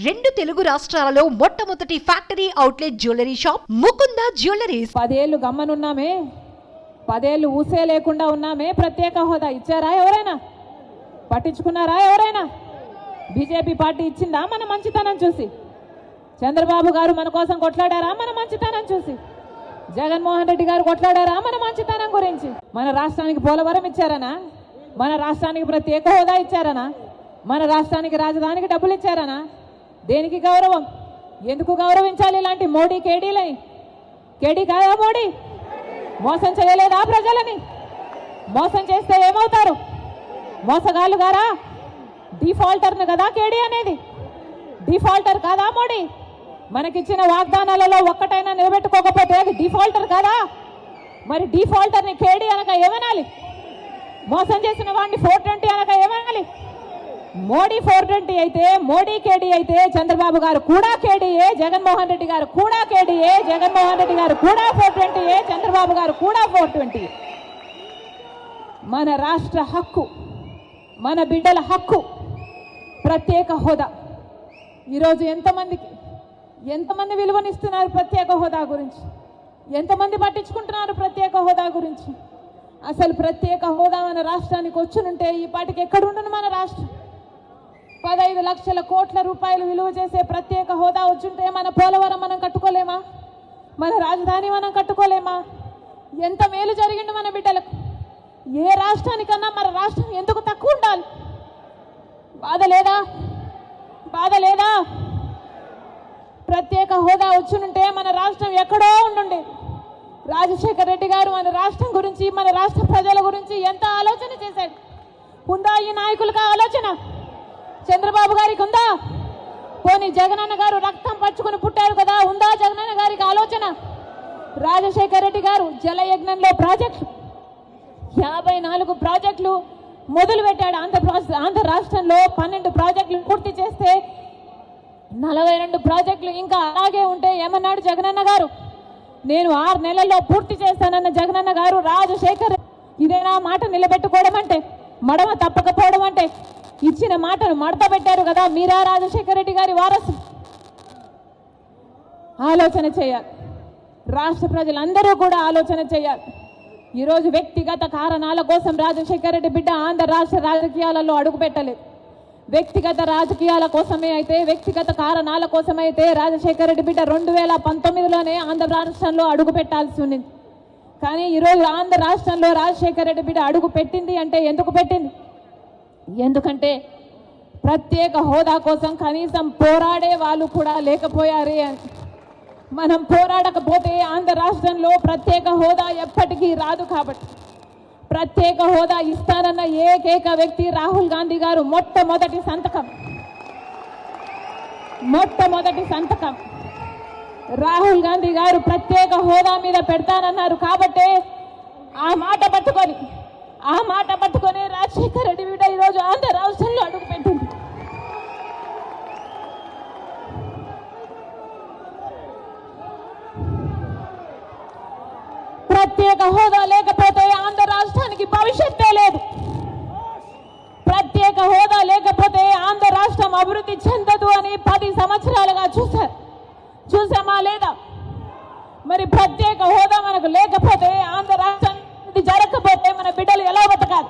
రెండు తెలుగు రాష్ట్రాలలో మొట్టమొదటి factory outlet jewellery shop Mukunda jewelleries. 10 ఏళ్ళు గమ్మనున్నామే, 10 ఏళ్ళు ఊసే లేకుండా ఉన్నామే. ప్రత్యేక హోదా ఇచ్చారా? ఎవరైనా పట్టించుకున్నారా? ఎవరైనా? బీజేపీ పార్టీ ఇచ్చిందా మన మంచితనం చూసి? చంద్రబాబు గారు మన కోసం కొట్లాడారా మన మంచితనం చూసి? జగన్మోహన్ రెడ్డి గారు కొట్లాడారా మన మంచితనం గురించి? మన రాష్ట్రానికి పోలవరం ఇచ్చారనా? మన రాష్ట్రానికి ప్రత్యేక హోదా ఇచ్చారనా? మన రాష్ట్రానికి రాజధానికి డబ్బులు ఇచ్చారనా? దేనికి గౌరవం? ఎందుకు గౌరవించాలి ఇలాంటి మోడీ కేడీలని? కేడీ కాదా మోడీ? మోసం చేయలేదా ప్రజలని? మోసం చేస్తే ఏమవుతారు? మోసగాళ్ళు గారా? డిఫాల్టర్ను కదా కేడీ అనేది? డిఫాల్టర్ కాదా మోడీ? మనకిచ్చిన వాగ్దానాలలో ఒక్కటైనా నిలబెట్టుకోకపోతే అది డిఫాల్టర్ కాదా? మరి డిఫాల్టర్ని కేడీ అనక ఏమనాలి? మోసం చేసిన వాడిని 420 అనక ఏమనాలి? మోడీ 420 అయితే, మోడీ కేడీ అయితే చంద్రబాబు గారు కూడా కేడీయే, జగన్మోహన్ రెడ్డి గారు కూడా కేడీయే, జగన్మోహన్ రెడ్డి గారు కూడా 420, చంద్రబాబు గారు కూడా 420. మన రాష్ట్ర హక్కు, మన బిడ్డల హక్కు ప్రత్యేక హోదా. ఈరోజు ఎంతమంది విలువనిస్తున్నారు ప్రత్యేక హోదా గురించి? ఎంతమంది పట్టించుకుంటున్నారు ప్రత్యేక హోదా గురించి? అసలు ప్రత్యేక హోదా మన రాష్ట్రానికి వచ్చునుంటే ఈ పాటికి ఎక్కడుండును మన రాష్ట్రం? 15 లక్షల కోట్ల రూపాయలు విలువ చేసే ప్రత్యేక హోదా వచ్చుంటే మన పోలవరం మనం కట్టుకోలేమా? మన రాజధాని మనం కట్టుకోలేమా? ఎంత మేలు జరిగిండు మన బిడ్డలకు. ఏ రాష్ట్రానికన్నా మన రాష్ట్రం ఎందుకు తక్కువ ఉండాలి? బాధ లేదా? ప్రత్యేక హోదా వచ్చునుంటే మన రాష్ట్రం ఎక్కడో ఉండుండే. రాజశేఖర్ రెడ్డి గారు మన రాష్ట్రం గురించి, మన రాష్ట్ర ప్రజల గురించి ఎంత ఆలోచన చేశాడు. ఉందా ఈ నాయకులకు ఆలోచన? చంద్రబాబు గారికి ఉందా? పోనీ జగనన్న గారు రక్తం పచ్చుకొని పుట్టారు కదా, ఉందా జగనన్న గారికి ఆలోచన? రాజశేఖర్ రెడ్డి గారు జలయజ్ఞంలో ప్రాజెక్టులు 54 ప్రాజెక్టులు మొదలు పెట్టాడు. ఆంధ్ర రాష్ట్రంలో 12 ప్రాజెక్టులు పూర్తి చేస్తే 42 ప్రాజెక్టులు ఇంకా అలాగే ఉంటే ఏమన్నాడు జగనన్న గారు? నేను 6 నెలల్లో పూర్తి చేస్తానన్న జగనన్న గారు రాజశేఖర్, ఇదేనా మాట నిలబెట్టుకోవడం అంటే? మడమ తప్పకపోవడం అంటే? ఇచ్చిన మాటను మడత పెట్టారు కదా మీరా రాజశేఖర్ రెడ్డి గారి వారసు? ఆలోచన చేయాలి. రాష్ట్ర ప్రజలందరూ కూడా ఆలోచన చేయాలి. ఈరోజు వ్యక్తిగత కారణాల కోసం రాజశేఖర్ రెడ్డి బిడ్డ ఆంధ్ర రాష్ట్ర రాజకీయాలలో అడుగు పెట్టలేదు. వ్యక్తిగత రాజకీయాల కోసమే అయితే, వ్యక్తిగత కారణాల కోసమైతే రాజశేఖర్ రెడ్డి బిడ్డ 2019లోనే ఆంధ్ర రాష్ట్రంలో అడుగు పెట్టాల్సి ఉంది. కానీ ఈరోజు ఆంధ్ర రాష్ట్రంలో రాజశేఖర్ రెడ్డి బిడ్డ అడుగు పెట్టింది అంటే ఎందుకు పెట్టింది? ఎందుకంటే ప్రత్యేక హోదా కోసం కనీసం పోరాడే వాళ్ళు కూడా లేకపోయారే అని. మనం పోరాడకపోతే ఆంధ్ర రాష్ట్రంలో ప్రత్యేక హోదా ఎప్పటికీ రాదు. కాబట్టి ప్రత్యేక హోదా ఇస్తానన్న ఏకైక వ్యక్తి రాహుల్ గాంధీ గారు. మొట్టమొదటి సంతకం రాహుల్ గాంధీ గారు ప్రత్యేక హోదా మీద పెడతానన్నారు. కాబట్టే ఆ మాట పట్టుకొని రాజశేఖర్ రెడ్డి బిడ్డ ఈరోజు ఆంధ్ర రాష్ట్రంలో అడుగుపెట్టింది. ప్రత్యేక హోదా లేకపోతే ఆంధ్ర రాష్ట్రానికి భవిష్యత్తే లేదు. ప్రత్యేక హోదా లేకపోతే ఆంధ్ర రాష్ట్రం అభివృద్ధి చెందదు అని 10 సంవత్సరాలుగా చూసామా లేదా? మరి ప్రత్యేక హోదా మనకు లేకపోతే, ఆంధ్ర రాష్ట్రానికి జరగకపోతే మన బిడ్డలు ఎలా బతకాలి?